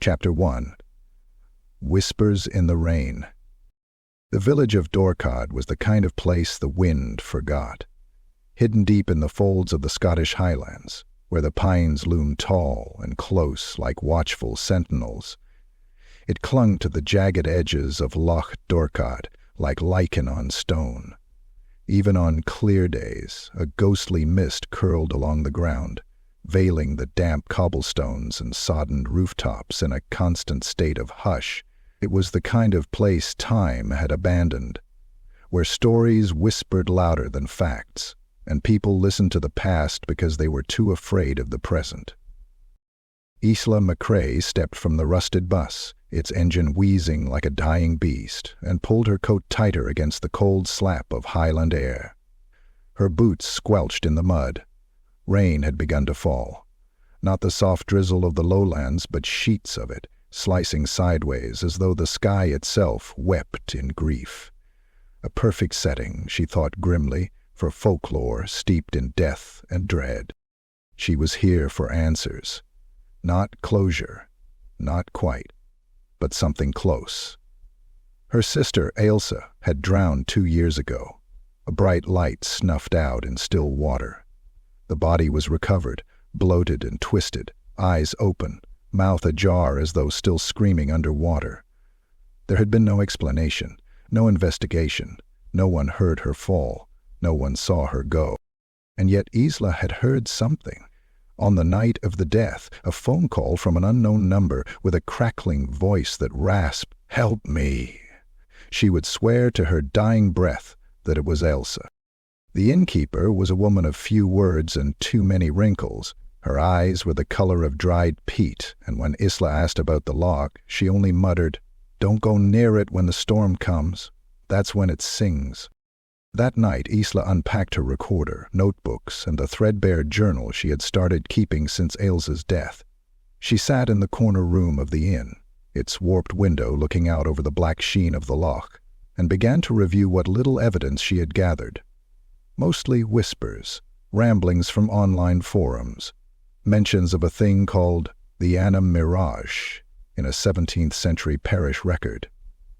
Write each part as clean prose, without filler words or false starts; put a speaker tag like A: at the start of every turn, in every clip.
A: Chapter 1. Whispers in the Rain. The village of Dorchadh was the kind of place the wind forgot. Hidden deep in the folds of the Scottish Highlands, where the pines loomed tall and close like watchful sentinels, it clung to the jagged edges of Loch Dorchadh like lichen on stone. Even on clear days, a ghostly mist curled along the ground, veiling the damp cobblestones and sodden rooftops in a constant state of hush. It was the kind of place time had abandoned, where stories whispered louder than facts, and people listened to the past because they were too afraid of the present. Isla Macrae stepped from the rusted bus, its engine wheezing like a dying beast, and pulled her coat tighter against the cold slap of Highland air. Her boots squelched in the mud. Rain had begun to fall. Not the soft drizzle of the lowlands, but sheets of it, slicing sideways as though the sky itself wept in grief. A perfect setting, she thought grimly, for folklore steeped in death and dread. She was here for answers. Not closure, not quite, but something close. Her sister, Ailsa, had drowned 2 years ago. A bright light snuffed out in still water. The body was recovered, bloated and twisted, eyes open, mouth ajar as though still screaming underwater. There had been no explanation, no investigation. No one heard her fall. No one saw her go. And yet Isla had heard something. On the night of the death, a phone call from an unknown number with a crackling voice that rasped, "Help me." She would swear to her dying breath that it was Ailsa. The innkeeper was a woman of few words and too many wrinkles. Her eyes were the color of dried peat, and when Isla asked about the loch, she only muttered, "Don't go near it when the storm comes. That's when it sings." That night, Isla unpacked her recorder, notebooks, and the threadbare journal she had started keeping since Ailsa's death. She sat in the corner room of the inn, its warped window looking out over the black sheen of the loch, and began to review what little evidence she had gathered. Mostly whispers, ramblings from online forums, mentions of a thing called the Mirage in a 17th century parish record.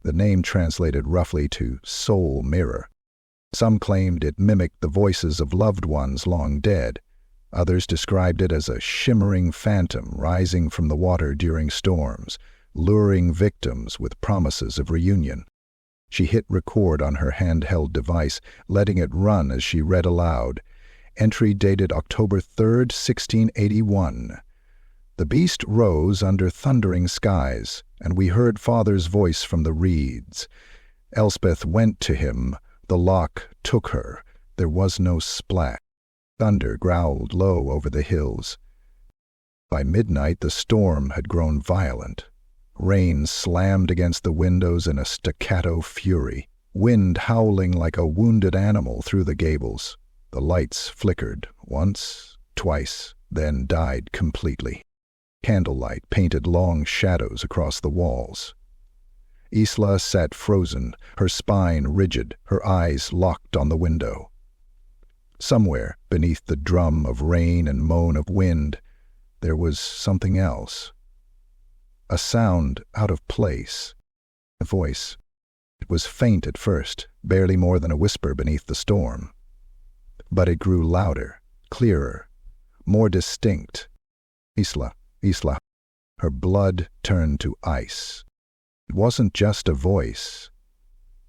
A: The name translated roughly to soul mirror. Some claimed it mimicked the voices of loved ones long dead. Others described it as a shimmering phantom rising from the water during storms, luring victims with promises of reunion. She hit record on her handheld device, letting it run as she read aloud. Entry dated October 3rd, 1681. "The beast rose under thundering skies, and we heard Father's voice from the reeds. Elspeth went to him. The loch took her. There was no splash. Thunder growled low over the hills. By midnight the storm had grown violent. Rain slammed against the windows in a staccato fury, wind howling like a wounded animal through the gables. The lights flickered once, twice, then died completely. Candlelight painted long shadows across the walls. Isla sat frozen, her spine rigid, her eyes locked on the window. Somewhere, beneath the drum of rain and moan of wind, there was something else. A sound out of place. A voice. It was faint at first, barely more than a whisper beneath the storm. But it grew louder, clearer, more distinct. Isla. Her blood turned to ice. It wasn't just a voice.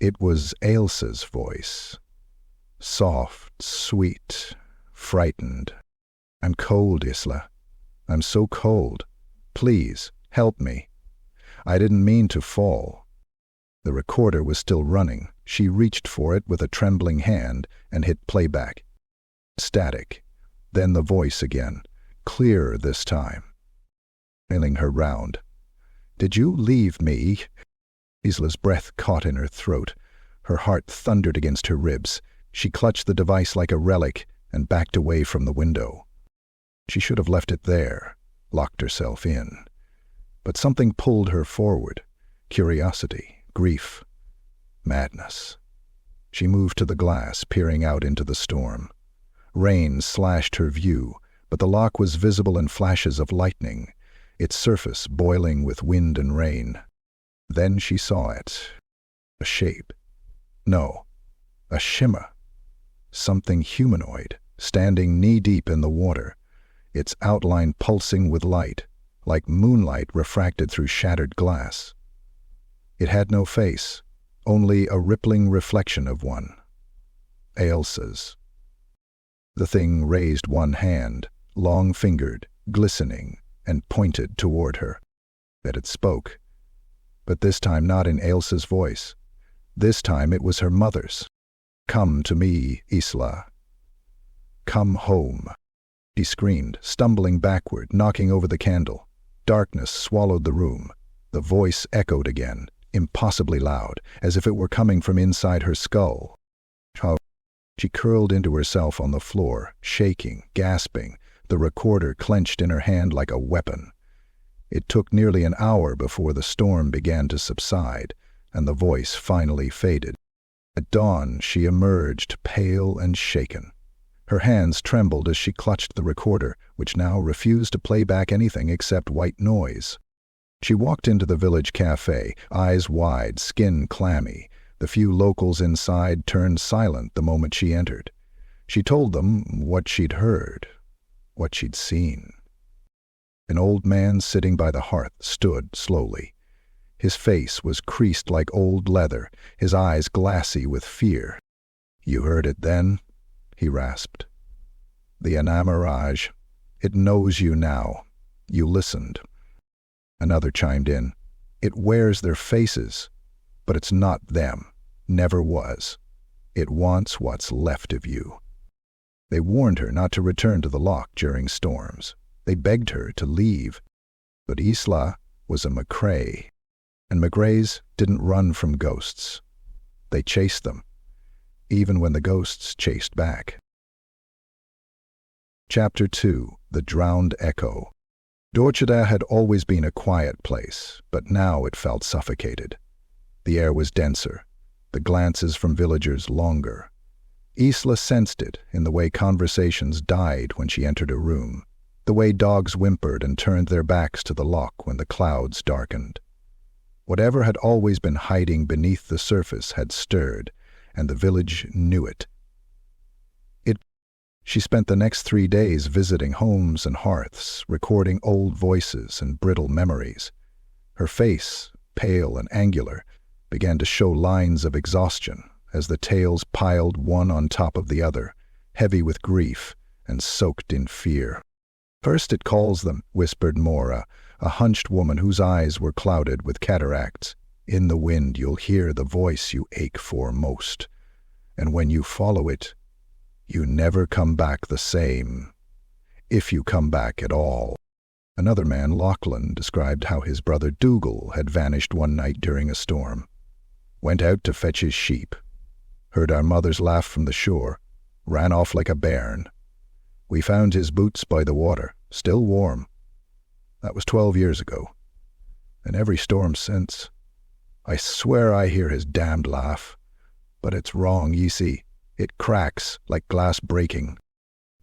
A: It was Ailsa's voice. Soft, sweet, frightened. "I'm cold, Isla. I'm so cold. Please, help me. I didn't mean to fall." The recorder was still running. She reached for it with a trembling hand and hit playback. Static. Then the voice again, clearer this time. Feeling her round. "Did you leave me?" Isla's breath caught in her throat. Her heart thundered against her ribs. She clutched the device like a relic and backed away from the window. She should have left it there, locked herself in. But something pulled her forward. Curiosity, grief, madness. She moved to the glass, peering out into the storm. Rain slashed her view, but the loch was visible in flashes of lightning. its surface boiling with wind and rain. Then she saw it. A shape. No, a shimmer. Something humanoid, standing knee-deep in the water, its outline pulsing with light, like moonlight refracted through shattered glass. It had no face, only a rippling reflection of one. Ailsa's. The thing raised one hand, long-fingered, glistening, and pointed toward her. That it spoke. But this time not in Ailsa's voice. This time it was her mother's. "Come to me, Isla. Come home," she screamed, stumbling backward, knocking over the candle. Darkness swallowed the room. The voice echoed again, impossibly loud, as if it were coming from inside her skull. She curled into herself on the floor, shaking, gasping, the recorder clenched in her hand like a weapon. It took nearly an hour before the storm began to subside, and the voice finally faded. At dawn, she emerged, pale and shaken. Her hands trembled as she clutched the recorder, which now refused to play back anything except white noise. She walked into the village cafe, eyes wide, skin clammy. The few locals inside turned silent the moment she entered. She told them what she'd heard, what she'd seen. An old man sitting by the hearth stood slowly. His face was creased like old leather, his eyes glassy with fear. "You heard it then?" he rasped. "The Mirage. It knows you now. You listened." Another chimed in. "It wears their faces, but it's not them. Never was. It wants what's left of you." They warned her not to return to the loch during storms. They begged her to leave. But Isla was a Macrae, and Macraes didn't run from ghosts. They chased them, even when the ghosts chased back. Chapter 2. The Drowned Echo. Dorchadh had always been a quiet place, but now it felt suffocated. The air was denser, the glances from villagers longer. Isla sensed it in the way conversations died when she entered a room, the way dogs whimpered and turned their backs to the loch when the clouds darkened. Whatever had always been hiding beneath the surface had stirred, and the village knew it. She spent the next 3 days visiting homes and hearths, recording old voices and brittle memories. Her face, pale and angular, began to show lines of exhaustion as the tales piled one on top of the other, heavy with grief and soaked in fear. "First it calls them," whispered Mora, a hunched woman whose eyes were clouded with cataracts. "In the wind you'll hear the voice you ache for most. And when you follow it, you never come back the same. If you come back at all." Another man, Lachlan, described how his brother Dougal had vanished one night during a storm. "Went out to fetch his sheep. Heard our mother's laugh from the shore. Ran off like a bairn. We found his boots by the water, still warm. That was 12 years ago. And every storm since. I swear I hear his damned laugh. But it's wrong, ye see. It cracks like glass breaking."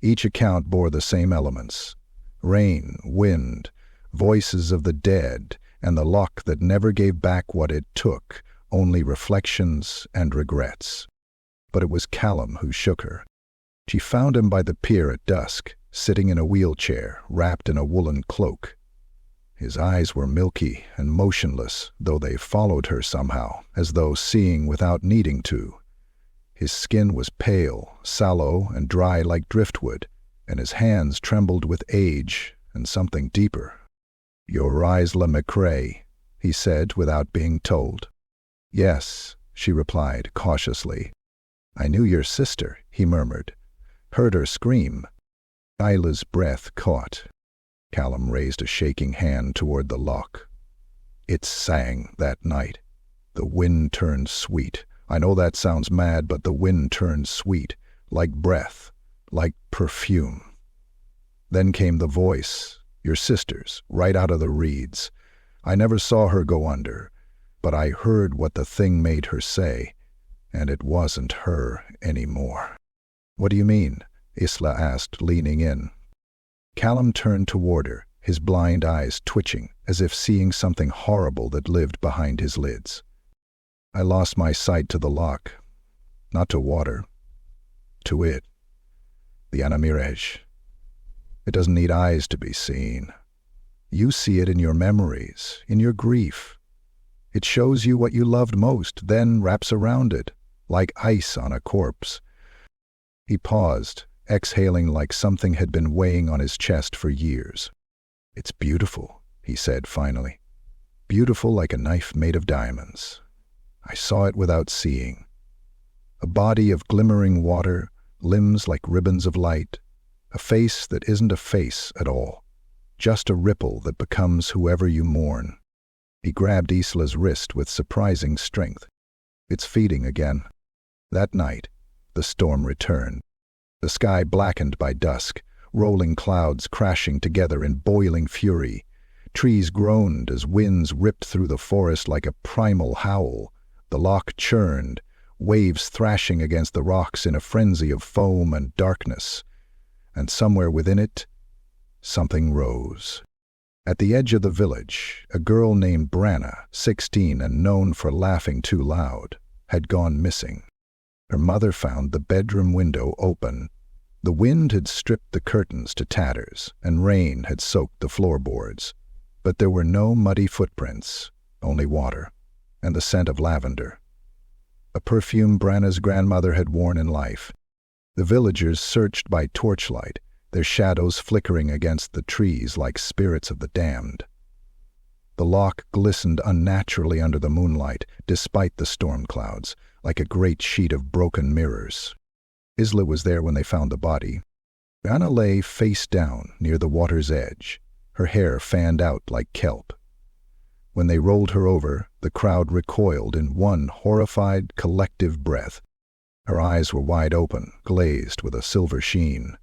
A: Each account bore the same elements: rain, wind, voices of the dead, and the loch that never gave back what it took, only reflections and regrets. But it was Callum who shook her. She found him by the pier at dusk, sitting in a wheelchair, wrapped in a woolen cloak. His eyes were milky and motionless, though they followed her somehow, as though seeing without needing to. His skin was pale, sallow, and dry like driftwood, and his hands trembled with age and something deeper. "You're Isla Macrae," he said without being told. "Yes," she replied cautiously. "I knew your sister," he murmured. "Heard her scream." Isla's breath caught. Callum raised a shaking hand toward the loch. "It sang that night. The wind turned sweet. I know that sounds mad, but the wind turned sweet, like breath, like perfume." Then came the voice, your sister's, right out of the reeds. I never saw her go under, but I heard what the thing made her say, and it wasn't her anymore. "What do you mean?" Isla asked, leaning in. Callum turned toward her, his blind eyes twitching, as if seeing something horrible that lived behind his lids. I lost my sight to the loch, not to water, to it, the Mirage. It doesn't need eyes to be seen. You see it in your memories, in your grief. It shows you what you loved most, then wraps around it, like ice on a corpse. He paused, exhaling like something had been weighing on his chest for years. "It's beautiful," he said finally. "Beautiful like a knife made of diamonds. I saw it without seeing. A body of glimmering water, limbs like ribbons of light, a face that isn't a face at all, just a ripple that becomes whoever you mourn." He grabbed Isla's wrist with surprising strength. "It's feeding again." That night, the storm returned. The sky blackened by dusk, rolling clouds crashing together in boiling fury. Trees groaned as winds ripped through the forest like a primal howl. The loch churned, waves thrashing against the rocks in a frenzy of foam and darkness. And somewhere within it, something rose. At the edge of the village, a girl named Branna, 16 and known for laughing too loud, had gone missing. Her mother found the bedroom window open. The wind had stripped the curtains to tatters, and rain had soaked the floorboards. But there were no muddy footprints, only water, and the scent of lavender. A perfume Branna's grandmother had worn in life. The villagers searched by torchlight, their shadows flickering against the trees like spirits of the damned. The loch glistened unnaturally under the moonlight, despite the storm clouds, like a great sheet of broken mirrors. Isla was there when they found the body. Branna lay face down near the water's edge, her hair fanned out like kelp. When they rolled her over, the crowd recoiled in one horrified, collective breath. Her eyes were wide open, glazed with a silver sheen.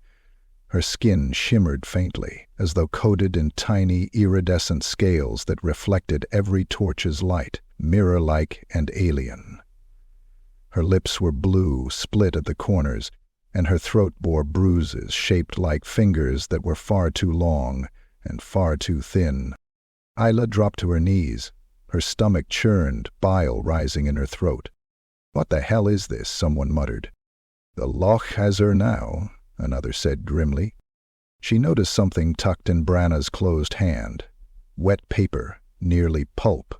A: Her skin shimmered faintly, as though coated in tiny, iridescent scales that reflected every torch's light, mirror-like and alien. Her lips were blue, split at the corners, and her throat bore bruises shaped like fingers that were far too long and far too thin. Isla dropped to her knees. Her stomach churned, bile rising in her throat. "What the hell is this?" someone muttered. "The loch has her now," another said grimly. She noticed something tucked in Branna's closed hand. Wet paper, nearly pulp.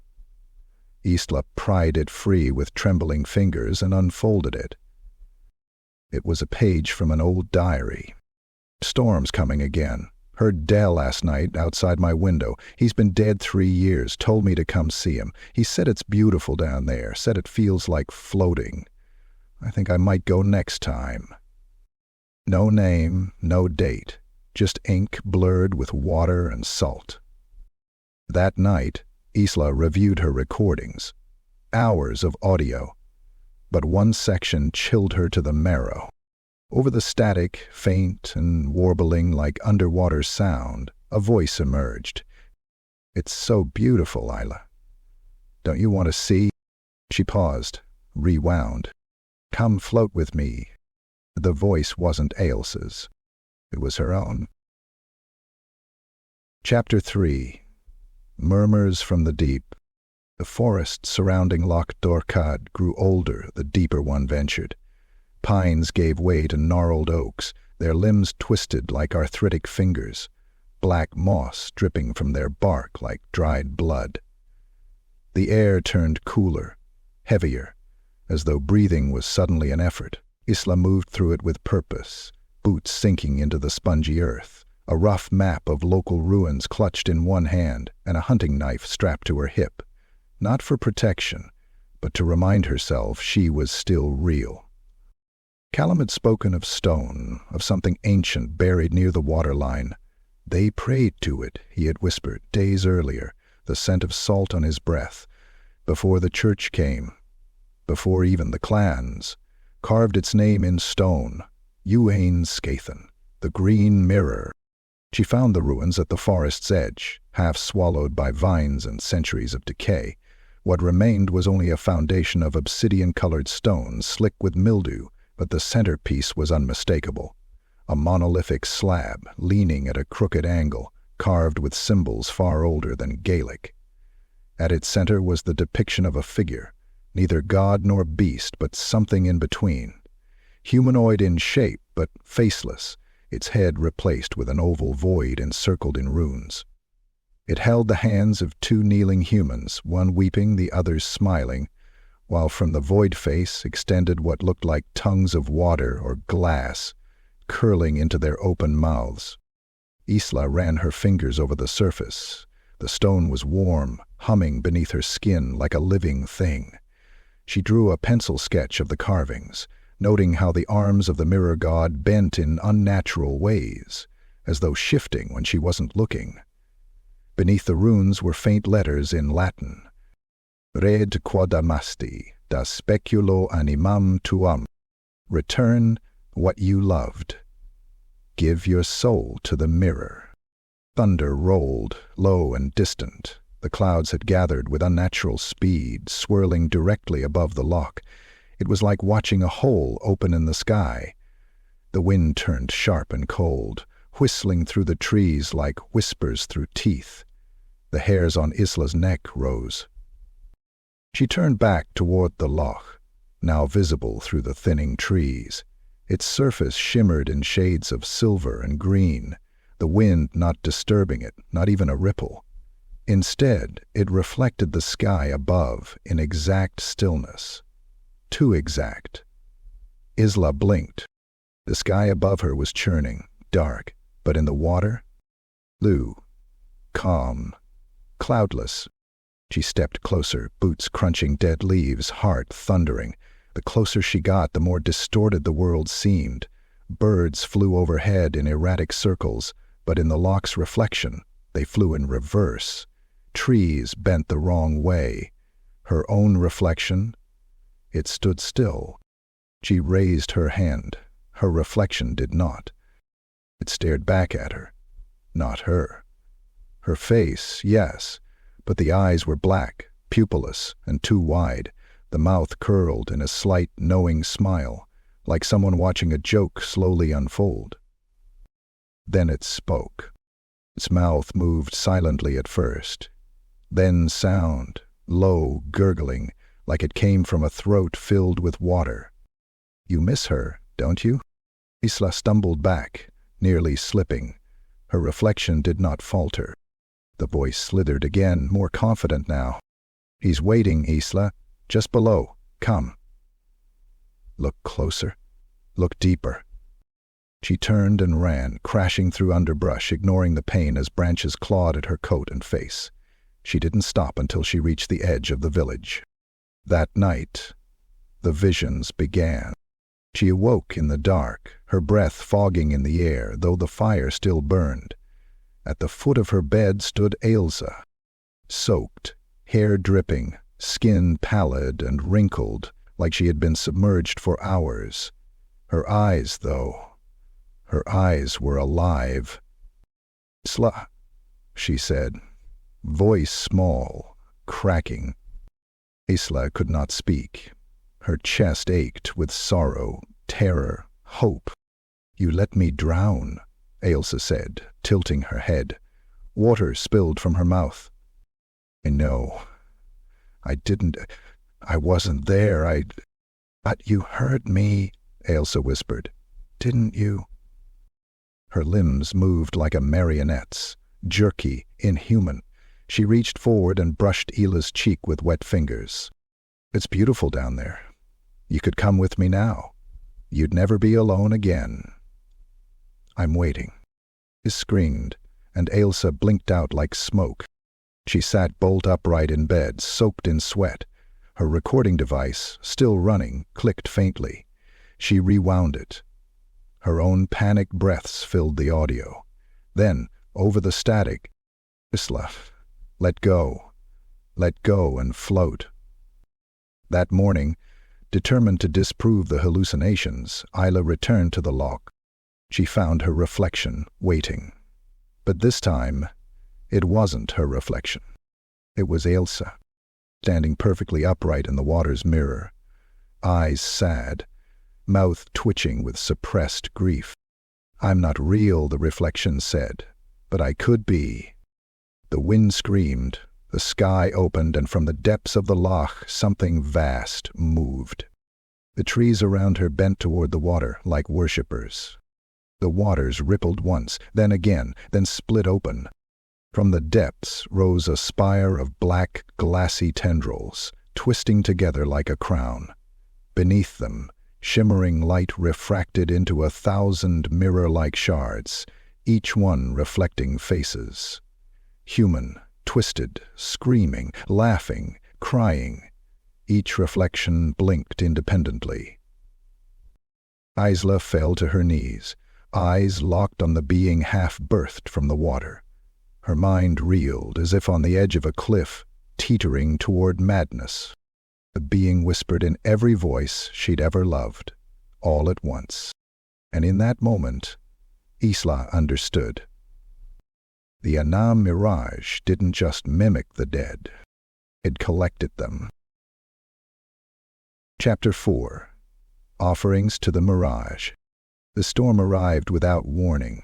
A: Isla pried it free with trembling fingers and unfolded it. It was a page from an old diary. "Storm's coming again. Heard Dell last night outside my window. He's been dead 3 years, told me to come see him. He said it's beautiful down there, said it feels like floating. I think I might go next time." No name, no date, just ink blurred with water and salt. That night, Isla reviewed her recordings. Hours of audio. But one section chilled her to the marrow. Over the static, faint and warbling like underwater sound, a voice emerged. "It's so beautiful, Isla. Don't you want to see?" She paused, rewound. "Come float with me." The voice wasn't Ailsa's. It was her own. Chapter 3. Murmurs from the Deep. The forest surrounding Loch Dorchadh grew older the deeper one ventured. Pines gave way to gnarled oaks, their limbs twisted like arthritic fingers, black moss dripping from their bark like dried blood. The air turned cooler, heavier, as though breathing was suddenly an effort. Isla moved through it with purpose, boots sinking into the spongy earth, a rough map of local ruins clutched in one hand and a hunting knife strapped to her hip, not for protection, but to remind herself she was still real. Callum had spoken of stone, of something ancient buried near the waterline. They prayed to it, he had whispered, days earlier, the scent of salt on his breath, before the church came, before even the clans, carved its name in stone, Uain Scathan, the Green Mirror. She found the ruins at the forest's edge, half swallowed by vines and centuries of decay. What remained was only a foundation of obsidian-colored stone, slick with mildew, but the centerpiece was unmistakable. A monolithic slab, leaning at a crooked angle, carved with symbols far older than Gaelic. At its center was the depiction of a figure, neither god nor beast, but something in between. Humanoid in shape, but faceless, its head replaced with an oval void encircled in runes. It held the hands of two kneeling humans, one weeping, the other smiling, while from the void face extended what looked like tongues of water or glass, curling into their open mouths. Isla ran her fingers over the surface. The stone was warm, humming beneath her skin like a living thing. She drew a pencil sketch of the carvings, noting how the arms of the mirror god bent in unnatural ways, as though shifting when she wasn't looking. Beneath the runes were faint letters in Latin. Red quodamasti, da speculo animam tuam. Return what you loved. Give your soul to the mirror. Thunder rolled, low and distant. The clouds had gathered with unnatural speed, swirling directly above the loch. It was like watching a hole open in the sky. The wind turned sharp and cold, whistling through the trees like whispers through teeth. The hairs on Isla's neck rose. She turned back toward the loch, now visible through the thinning trees. Its surface shimmered in shades of silver and green, the wind not disturbing it, not even a ripple. Instead, it reflected the sky above in exact stillness. Too exact. Isla blinked. The sky above her was churning, dark, but in the water? Blue. Calm. Cloudless. She stepped closer, boots crunching dead leaves, heart thundering. The closer she got, the more distorted the world seemed. Birds flew overhead in erratic circles, but in the loch's reflection, they flew in reverse. Trees bent the wrong way. Her own reflection? It stood still. She raised her hand. Her reflection did not. It stared back at her. Not her. Her face, yes, but the eyes were black, pupilless, and too wide. The mouth curled in a slight, knowing smile, like someone watching a joke slowly unfold. Then it spoke. Its mouth moved silently at first. Then sound, low, gurgling, like it came from a throat filled with water. You miss her, don't you? Isla stumbled back, nearly slipping. Her reflection did not falter. The voice slithered again, more confident now. He's waiting, Isla. Just below. Come. Look closer. Look deeper. She turned and ran, crashing through underbrush, ignoring the pain as branches clawed at her coat and face. She didn't stop until she reached the edge of the village. That night, the visions began. She awoke in the dark, her breath fogging in the air, though the fire still burned. At the foot of her bed stood Ailsa, soaked, hair dripping, skin pallid and wrinkled, like she had been submerged for hours. Her eyes, though, her eyes were alive. "Isla," she said, voice small, cracking. Isla could not speak. Her chest ached with sorrow, terror, hope. "You let me drown," Ailsa said, tilting her head. Water spilled from her mouth. "I know. I wasn't there, But you heard me," Ailsa whispered. "Didn't you?" Her limbs moved like a marionette's, jerky, inhuman. She reached forward and brushed Ila's cheek with wet fingers. "It's beautiful down there. You could come with me now. You'd never be alone again." "I'm waiting." He screamed, and Ailsa blinked out like smoke. She sat bolt upright in bed, soaked in sweat. Her recording device, still running, clicked faintly. She rewound it. Her own panicked breaths filled the audio. Then, over the static, "Isla, let go and float." That morning, determined to disprove the hallucinations, Isla returned to the loch. She found her reflection waiting. But this time, it wasn't her reflection. It was Ailsa, standing perfectly upright in the water's mirror, eyes sad, mouth twitching with suppressed grief. "I'm not real," the reflection said, but I could be. The wind screamed, the sky opened, and from the depths of the loch something vast moved. The trees around her bent toward the water like worshippers. The waters rippled once, then again, then split open. From the depths rose a spire of black, glassy tendrils, twisting together like a crown. Beneath them, shimmering light refracted into 1,000 mirror-like shards, each one reflecting faces. Human, twisted, screaming, laughing, crying. Each reflection blinked independently. Isla fell to her knees, eyes locked on the being half-birthed from the water. Her mind reeled as if on the edge of a cliff, teetering toward madness. The being whispered in every voice she'd ever loved, all at once. And in that moment, Isla understood. The Mirage didn't just mimic the dead. It collected them. Chapter 4. Offerings to the Mirage. The storm arrived without warning.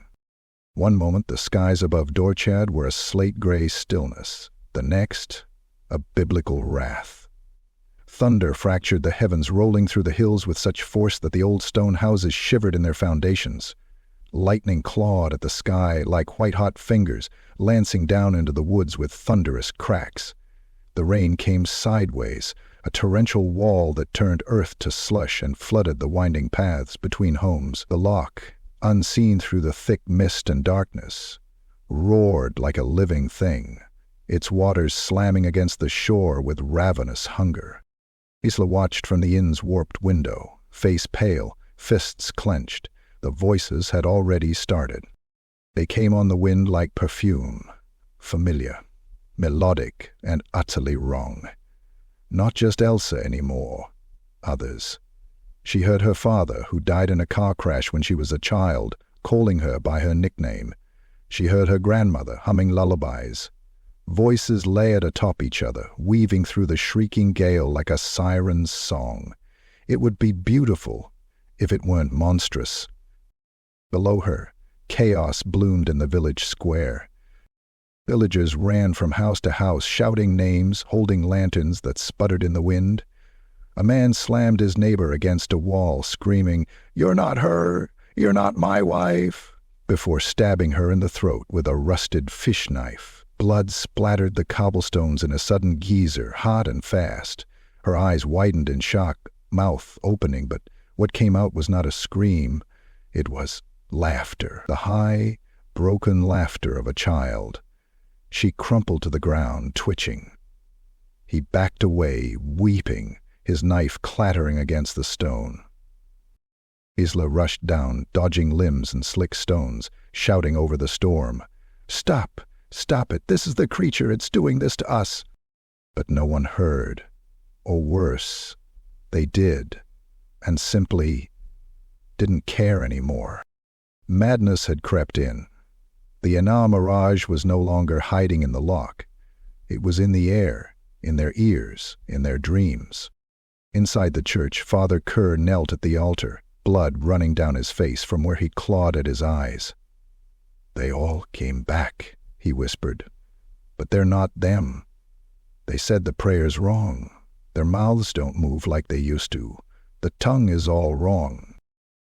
A: One moment the skies above Dorchadh were a slate-gray stillness. The next, a biblical wrath. Thunder fractured the heavens, rolling through the hills with such force that the old stone houses shivered in their foundations. Lightning clawed at the sky like white-hot fingers, lancing down into the woods with thunderous cracks. The rain came sideways, a torrential wall that turned earth to slush and flooded the winding paths between homes. The loch, unseen through the thick mist and darkness, roared like a living thing, its waters slamming against the shore with ravenous hunger. Isla watched from the inn's warped window, face pale, fists clenched. The voices had already started. They came on the wind like perfume, familiar, melodic, and utterly wrong. Not just Elsa anymore, others. She heard her father, who died in a car crash when she was a child, calling her by her nickname. She heard her grandmother humming lullabies. Voices layered atop each other, weaving through the shrieking gale like a siren's song. It would be beautiful if it weren't monstrous. Below her, chaos bloomed in the village square. Villagers ran from house to house, shouting names, holding lanterns that sputtered in the wind. A man slammed his neighbor against a wall, screaming, "You're not her! You're not my wife!" before stabbing her in the throat with a rusted fish knife. Blood splattered the cobblestones in a sudden geyser, hot and fast. Her eyes widened in shock, mouth opening, but what came out was not a scream. It was laughter, the high, broken laughter of a child. She crumpled to the ground, twitching. He backed away, weeping, his knife clattering against the stone. Isla rushed down, dodging limbs and slick stones, shouting over the storm, "Stop! Stop it! This is the creature! It's doing this to us!" But no one heard. Or worse, they did, and simply didn't care anymore. Madness had crept in. The Mirage was no longer hiding in the loch. It was in the air, in their ears, in their dreams. Inside the church, Father Kerr knelt at the altar, blood running down his face from where he clawed at his eyes. "They all came back," he whispered. "But they're not them. They said the prayers wrong. Their mouths don't move like they used to. The tongue is all wrong."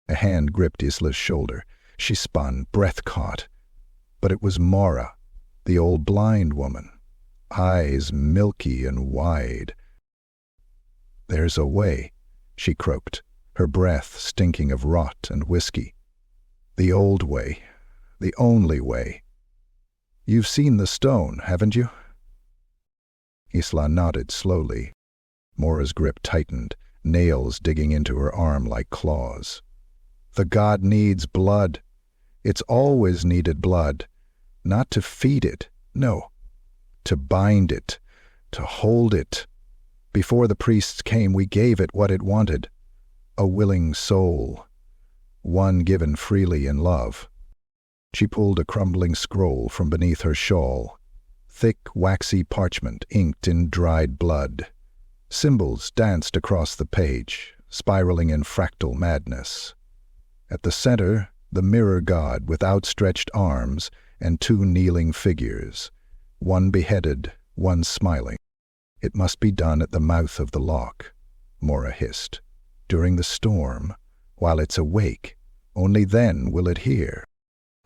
A: A hand gripped Isla's shoulder. She spun, breath caught. But it was Mora, the old blind woman, eyes milky and wide. "There's a way," she croaked, her breath stinking of rot and whiskey. "The old way, the only way. You've seen the stone, haven't you?" Isla nodded slowly. Mora's grip tightened, nails digging into her arm like claws. "The god needs blood. It's always needed blood. Not to feed it, no. To bind it, to hold it. Before the priests came, we gave it what it wanted. A willing soul. One given freely in love." She pulled a crumbling scroll from beneath her shawl. Thick, waxy parchment inked in dried blood. Symbols danced across the page, spiraling in fractal madness. At the center, the mirror god with outstretched arms, and two kneeling figures, one beheaded, one smiling. It must be done at the mouth of the loch, Mora hissed. During the storm, while it's awake, only then will it hear.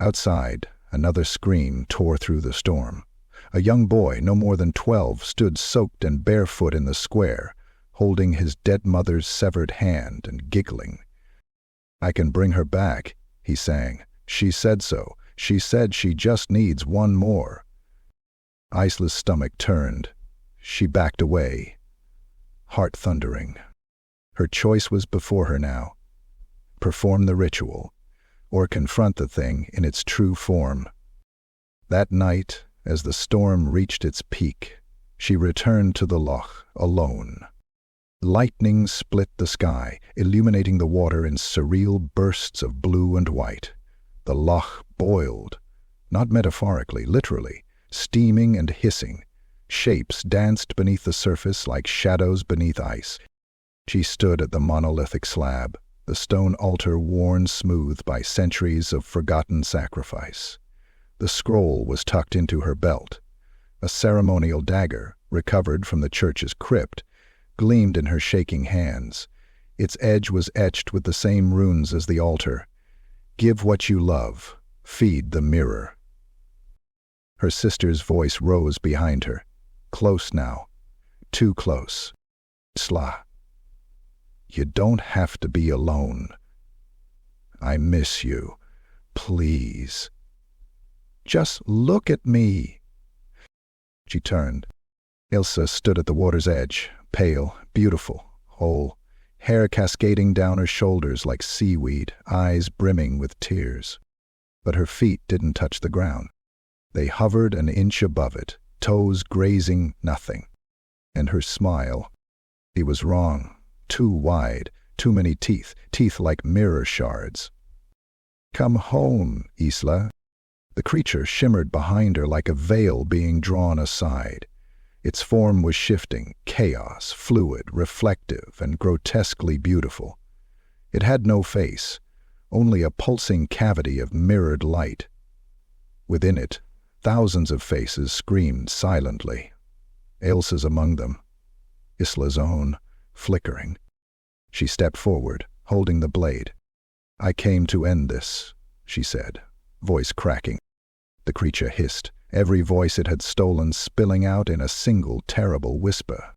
A: Outside, another scream tore through the storm. A young boy, no more than 12, stood soaked and barefoot in the square, holding his dead mother's severed hand and giggling. "I can bring her back," he sang. "She said so. She said she just needs one more." Isla's stomach turned. She backed away, heart thundering. Her choice was before her now. Perform the ritual, or confront the thing in its true form. That night, as the storm reached its peak, she returned to the loch alone. Lightning split the sky, illuminating the water in surreal bursts of blue and white. The loch boiled, not metaphorically, literally, steaming and hissing. Shapes danced beneath the surface like shadows beneath ice. She stood at the monolithic slab, the stone altar worn smooth by centuries of forgotten sacrifice. The scroll was tucked into her belt. A ceremonial dagger, recovered from the church's crypt, gleamed in her shaking hands. Its edge was etched with the same runes as the altar. "Give what you love. Feed the mirror." Her sister's voice rose behind her. Close now. Too close. "Isla, you don't have to be alone. I miss you. Please. Just look at me." She turned. Ilsa stood at the water's edge, pale, beautiful, whole, hair cascading down her shoulders like seaweed, eyes brimming with tears. But her feet didn't touch the ground. They hovered an inch above it, toes grazing nothing. And her smile, he was wrong, too wide, too many teeth, teeth like mirror shards. "Come home, Isla." The creature shimmered behind her like a veil being drawn aside. Its form was shifting, chaos, fluid, reflective, and grotesquely beautiful. It had no face, only a pulsing cavity of mirrored light. Within it, thousands of faces screamed silently. Ilsa's among them. Isla's own, flickering. She stepped forward, holding the blade. "I came to end this," she said, voice cracking. The creature hissed, every voice it had stolen spilling out in a single terrible whisper.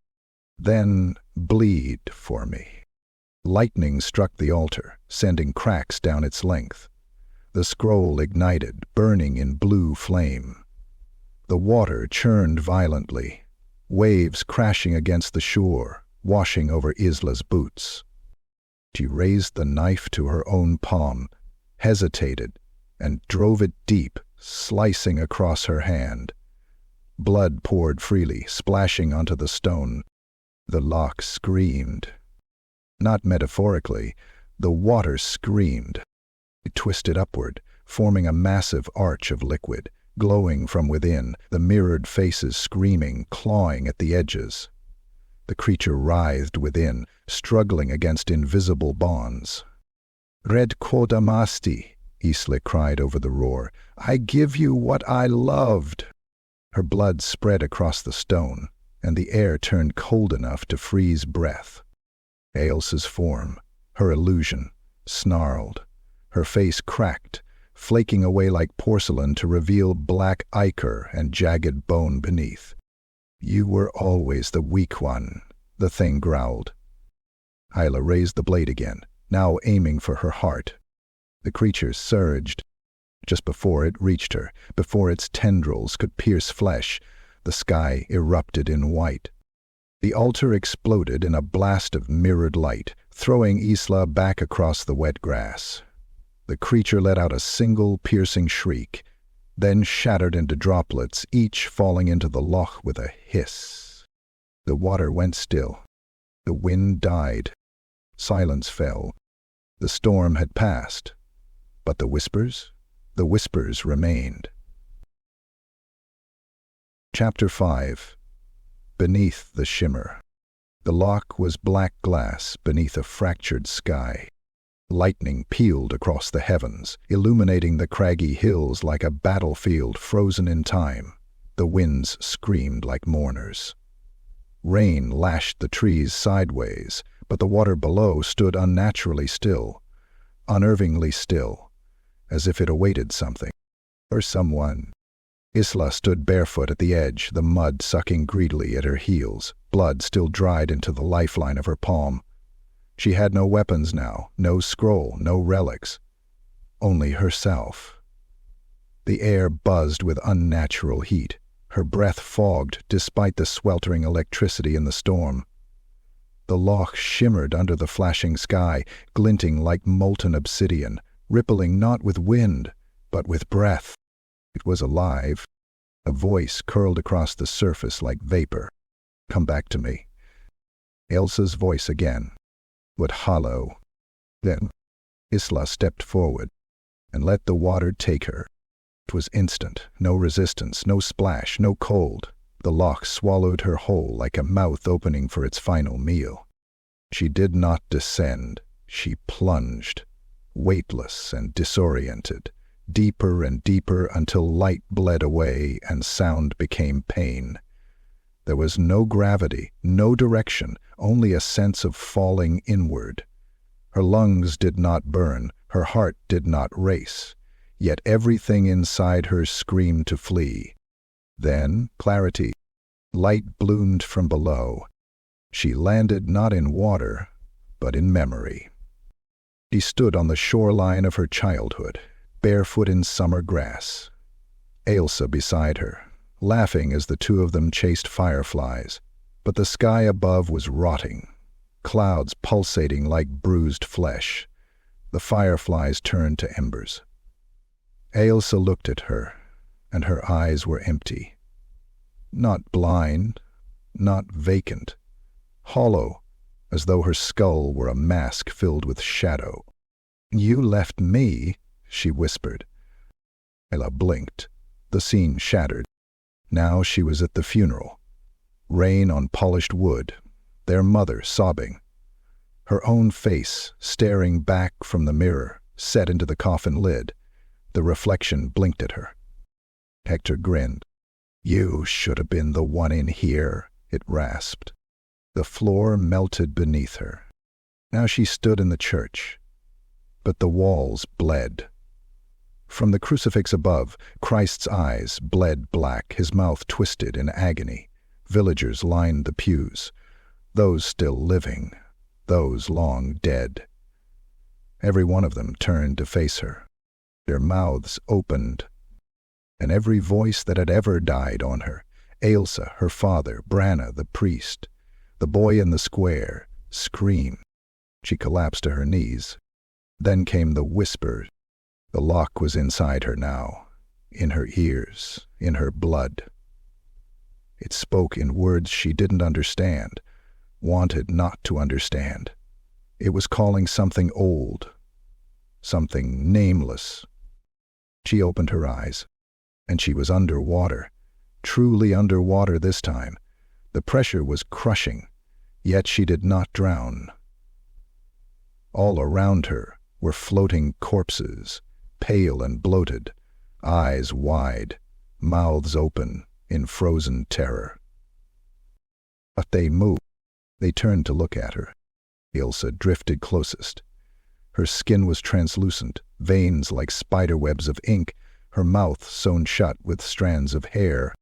A: "Then bleed for me." Lightning struck the altar, sending cracks down its length. The scroll ignited, burning in blue flame. The water churned violently, waves crashing against the shore, washing over Isla's boots. She raised the knife to her own palm, hesitated, and drove it deep, slicing across her hand. Blood poured freely, splashing onto the stone. The loch screamed. Not metaphorically, the water screamed. It twisted upward, forming a massive arch of liquid, glowing from within, the mirrored faces screaming, clawing at the edges. The creature writhed within, struggling against invisible bonds. "Red Kodamasti," Isla cried over the roar. "I give you what I loved." Her blood spread across the stone, and the air turned cold enough to freeze breath. Ailsa's form, her illusion, snarled. Her face cracked, flaking away like porcelain to reveal black ichor and jagged bone beneath. "You were always the weak one," the thing growled. Isla raised the blade again, now aiming for her heart. The creature surged. Just before it reached her, before its tendrils could pierce flesh, the sky erupted in white. The altar exploded in a blast of mirrored light, throwing Isla back across the wet grass. The creature let out a single piercing shriek, then shattered into droplets, each falling into the loch with a hiss. The water went still. The wind died. Silence fell. The storm had passed. But the whispers? The whispers remained. Chapter 5. Beneath the shimmer. The loch was black glass beneath a fractured sky. Lightning pealed across the heavens, illuminating the craggy hills like a battlefield frozen in time. The winds screamed like mourners. Rain lashed the trees sideways, but the water below stood unnaturally still, unnervingly still, as if it awaited something or someone. Isla stood barefoot at the edge, the mud sucking greedily at her heels, blood still dried into the lifeline of her palm. She had no weapons now, no scroll, no relics, only herself. The air buzzed with unnatural heat, her breath fogged despite the sweltering electricity in the storm. The loch shimmered under the flashing sky, glinting like molten obsidian, rippling not with wind, but with breath. It was alive. A voice curled across the surface like vapor. "Come back to me." Elsa's voice again, but hollow. Then Isla stepped forward and let the water take her. It was instant, no resistance, no splash, no cold. The loch swallowed her whole like a mouth opening for its final meal. She did not descend, she plunged, weightless and disoriented, deeper and deeper until light bled away and sound became pain. There was no gravity, no direction, only a sense of falling inward. Her lungs did not burn, her heart did not race, yet everything inside her screamed to flee. Then, clarity. Light bloomed from below. She landed not in water, but in memory. She stood on the shoreline of her childhood, barefoot in summer grass. Ailsa beside her, laughing as the two of them chased fireflies, but the sky above was rotting, clouds pulsating like bruised flesh. The fireflies turned to embers. Ailsa looked at her, and her eyes were empty. Not blind, not vacant, hollow, as though her skull were a mask filled with shadow. "You left me," she whispered. Ella blinked. The scene shattered. Now she was at the funeral. Rain on polished wood, their mother sobbing. Her own face staring back from the mirror, set into the coffin lid. The reflection blinked at her. Hector grinned. "You should have been the one in here," it rasped. The floor melted beneath her. Now she stood in the church, but the walls bled. From the crucifix above, Christ's eyes bled black, his mouth twisted in agony. Villagers lined the pews, those still living, those long dead. Every one of them turned to face her. Their mouths opened, and every voice that had ever died on her, Ailsa, her father, Branna, the priest, the boy in the square, screamed. She collapsed to her knees. Then came the whisper. The loch was inside her now, in her ears, in her blood. It spoke in words she didn't understand, wanted not to understand. It was calling something old, something nameless. She opened her eyes, and she was underwater, truly underwater this time. The pressure was crushing, yet she did not drown. All around her were floating corpses, pale and bloated, eyes wide, mouths open in frozen terror. But they moved. They turned to look at her. Ailsa drifted closest. Her skin was translucent, veins like spiderwebs of ink, her mouth sewn shut with strands of hair.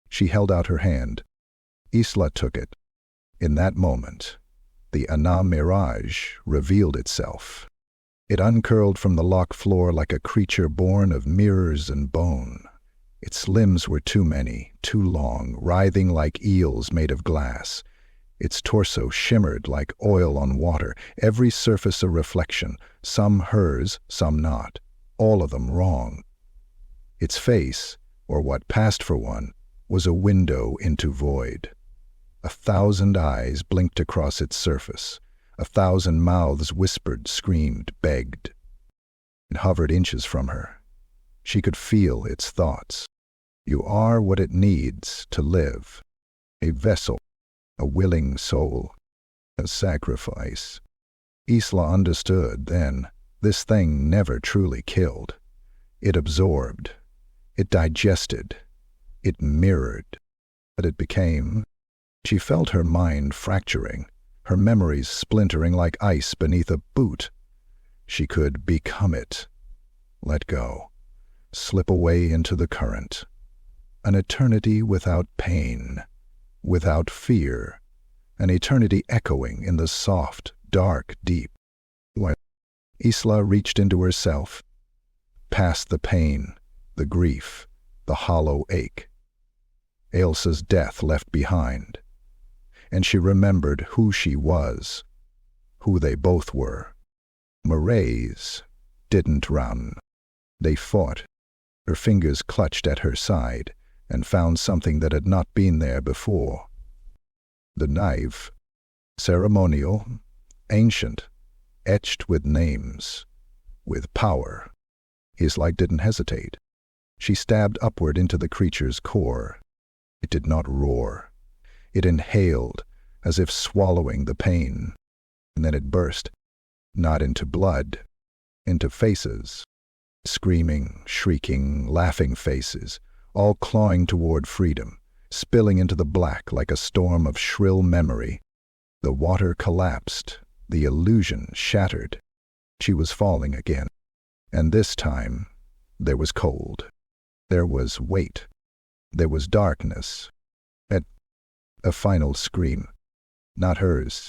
A: She held out her hand. Isla took it. In that moment, the Mirage revealed itself. It uncurled from the loch floor like a creature born of mirrors and bone. Its limbs were too many, too long, writhing like eels made of glass. Its torso shimmered like oil on water, every surface a reflection, some hers, some not, all of them wrong. Its face, or what passed for one, was a window into void. 1,000 eyes blinked across its surface. 1,000 mouths whispered, screamed, begged. It hovered inches from her. She could feel its thoughts. You are what it needs to live. A vessel, a willing soul, a sacrifice. Isla understood then. This thing never truly killed. It absorbed. It digested. It mirrored. But it became. She felt her mind fracturing, her memories splintering like ice beneath a boot. She could become it. Let go. Slip away into the current. An eternity without pain, without fear, an eternity echoing in the soft, dark deep. Isla reached into herself, past the pain, the grief, the hollow ache. Ailsa's death left behind, and she remembered who she was, who they both were. Maraes didn't run. They fought. Her fingers clutched at her side and found something that had not been there before. The knife, ceremonial, ancient, etched with names, with power. Isla didn't hesitate. She stabbed upward into the creature's core. It did not roar. It inhaled, as if swallowing the pain. And then it burst, not into blood, into faces. Screaming, shrieking, laughing faces, all clawing toward freedom, spilling into the black like a storm of shrill memory. The water collapsed, the illusion shattered. She was falling again. And this time, there was cold. There was weight. There was darkness. A final scream. Not hers.